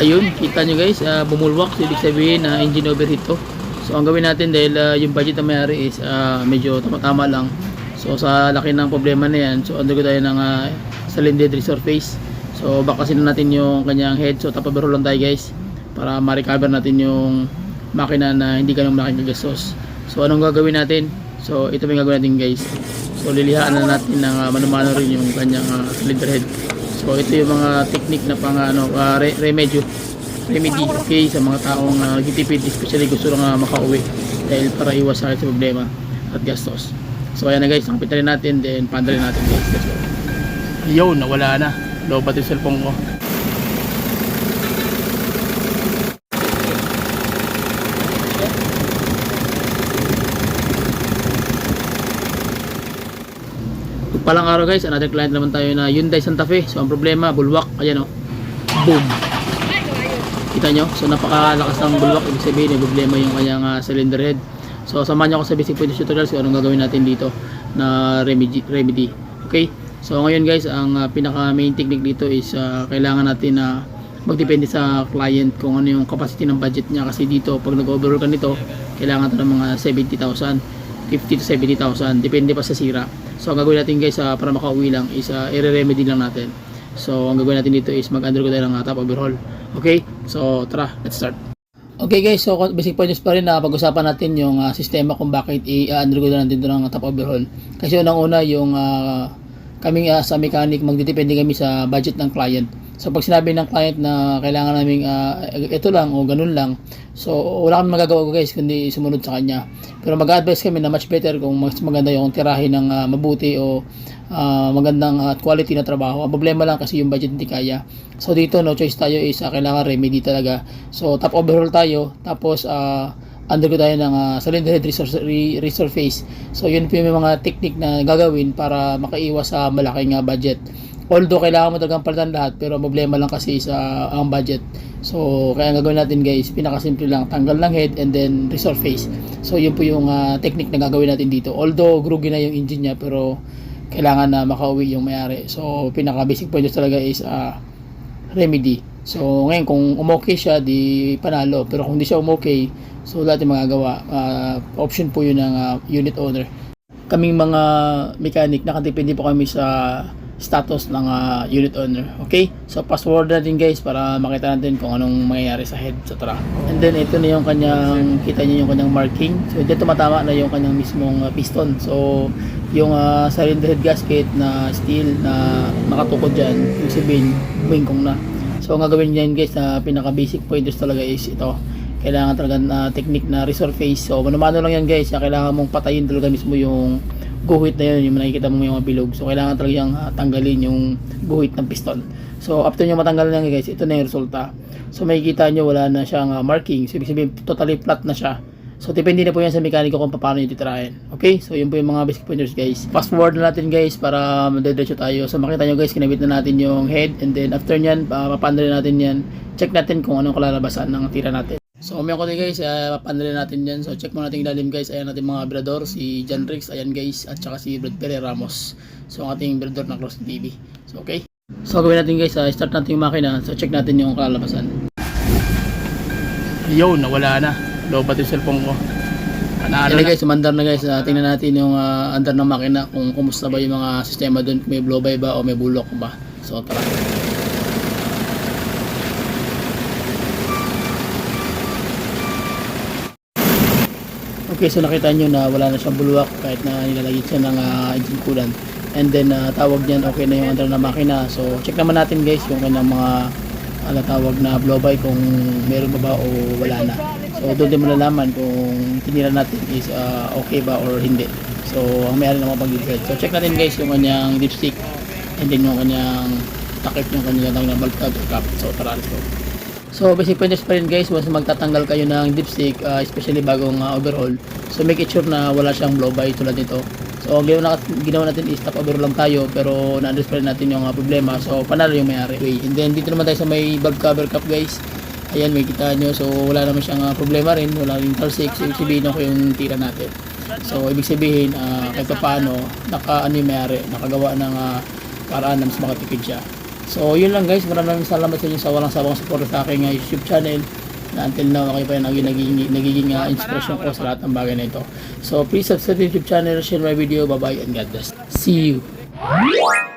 ayun, kita nyo guys, bumulwak. So, ibig sabihin na engine overheat to. So ang gawin natin, dahil yung budget na mayari is medyo tama-tama lang. So sa laki ng problema na yan, so undergo tayo ng cylinder resurface. So bakasin na natin yung kanyang head. So top overhaul lang tayo guys, para ma-recover natin yung makina na hindi ganun malaking gastos. So anong gagawin natin? So ito yung gagawin natin guys. So lilihaan na natin ng mano-mano rin yung kanyang cylinder head. So ito yung mga technique na pang remedy, okay, sa mga taong nagtitipid, especially gusto lang makauwi dahil para iwas sa problema at gastos. So ayan na guys, nakapitalin natin, then pandalin natin guys. Let's go. Yo, nawala na. Low battery cellphone ko. Palang araw guys, another client naman tayo na Hyundai Santa Fe. So ang problema, bulwak. Ayan o, boom. Kita nyo? So napakalakas ng bulwak. Ibig sabihin, may problema yung kanyang cylinder head. So samahan nyo ako sa basic point tutorial kung anong gagawin natin dito na remedy. Okay? So ngayon guys, ang pinaka main technique dito is kailangan natin na magdepende sa client kung ano yung capacity ng budget niya. Kasi dito, pag nag-overhaul ka nito, kailangan ito ng mga 70,000, 50 to 70,000. Depende pa sa sira. So ang gagawin natin guys, para makauwi lang is i-remedy lang natin. So ang gagawin natin dito is mag-undergo tayo ng top overhaul. Okay? So tara, let's start. Okay guys, so basic points pa rin na pag-usapan natin yung sistema kung bakit i-undergo na natin ito ng top overhaul. Kasi unang-una yung kaming sa mechanic, magdidepende kami sa budget ng client. So pag sinabi ng client na kailangan namin ito lang o ganun lang, so wala kami magagawa guys kundi sumunod sa kanya. Pero mag-advise kami na much better kung mas maganda yung tirahin ng mabuti o magandang quality na trabaho. Ang problema lang kasi yung budget hindi kaya. So dito no choice tayo is kailangan remedy talaga. So top overhaul tayo, tapos undergo tayo ng cylinder head resurface. So yun po yung mga technique na gagawin para makaiwas sa malaking budget. Although kailangan mo talagang palitan lahat, pero problema lang kasi sa ang budget. So kaya ang gagawin natin guys, pinakasimple lang, tanggal ng head and then resurface. So yun po yung technique na gagawin natin dito. Although gruggy na yung engine niya, pero kailangan na makauwi yung may-ari. So pinaka basic point talaga is remedy. So ngayon kung umokay siya, di panalo. Pero kung hindi siya umokay, so lahat yung magagawa. Option po yun ng unit owner. Kaming mga mechanic, nakadepende po kami sa status ng unit owner. Okay? So fast forward natin guys para makita natin kung anong mangyayari sa head sa truck. And then ito na yung kanyang, kita niyo yung kanyang marking. So dito tumatama na yung kanyang mismong piston. So yung cylinder head gasket na steel na nakatukod dyan, yung sabihin, wingkong na. So ang gagawin niyan guys na pinaka basic pointers talaga is ito. Kailangan talaga technique na resurface. So mano-mano lang yan guys. Kailangan mong patayin talaga mismo yung guhit na yun, yung nakikita mo yung mga bilog. So kailangan talagang tanggalin yung guhit ng piston. So after nyo matanggal na guys, ito na yung resulta. So makikita nyo wala na siyang marking. So ibig sabihin totally flat na siya. So depende na po yan sa mekaniko kung paano nyo titirahin. Okay, so yun po yung mga basic pointers guys. Fast forward na natin guys para madediretso tayo. So makita nyo guys, kinabit na natin yung head. And then after nyan, papandalin natin yan. Check natin kung anong kalalabasan ng tira natin. So umaya ko din guys, papandalin natin yan. So check mo natin ilalim guys. Ayan natin mga brador, si John Riggs, ayan guys, at saka si Brad Pere Ramos. So ang ating brador na Cross TV. So okay. So gawin natin guys, start natin yung makina. So check natin yung kalalabasan. Yo, nawala na. Low battery cellphone ko. Ayan guys, umandar na guys. Tingnan natin yung andar ng makina kung kumusta ba yung mga sistema doon. Kung may blow by ba o may bulok ba. So tara. Okay, so nakita nyo na wala na siyang bulwak kahit na nilalagay siya ng engine coolant. And then tawag niyan, okay na yung andar ng makina. So check naman natin guys yung kanyang mga tawag na blow by kung meron ba o wala na. So doon din mo nalaman kung tinira natin is okay ba or hindi. So ang mayroon naman pag-decide. So check natin guys yung kanyang dipstick and then yung kanyang takip yung kanyang valve cover cap. So tara, let's go. So basic pointers pa rin guys, once magtatanggal kayo ng dipstick, especially bagong overhaul, so make it sure na wala siyang blow by tulad nito. So ang ginawa natin is top overhaul lang tayo, pero na-address pa rin natin yung problema. So panalo yung may-ari. And then dito naman tayo sa may valve cover cap guys. Ayan, may kita nyo. So wala naman siyang problema rin, wala rin talsik. So ibig sabihin ako yung tira natin. So ibig sabihin kahit pa paano, yung may-ari, nakagawa ng paraan na mas makatipid siya. So yun lang guys, maraming salamat sa inyo sa walang sawang support sa aking YouTube channel na until now kayo pa yung nagiging inspiration ko sa lahat ng bagay na ito. So please subscribe to YouTube channel, share my video, bye bye and God bless. See you!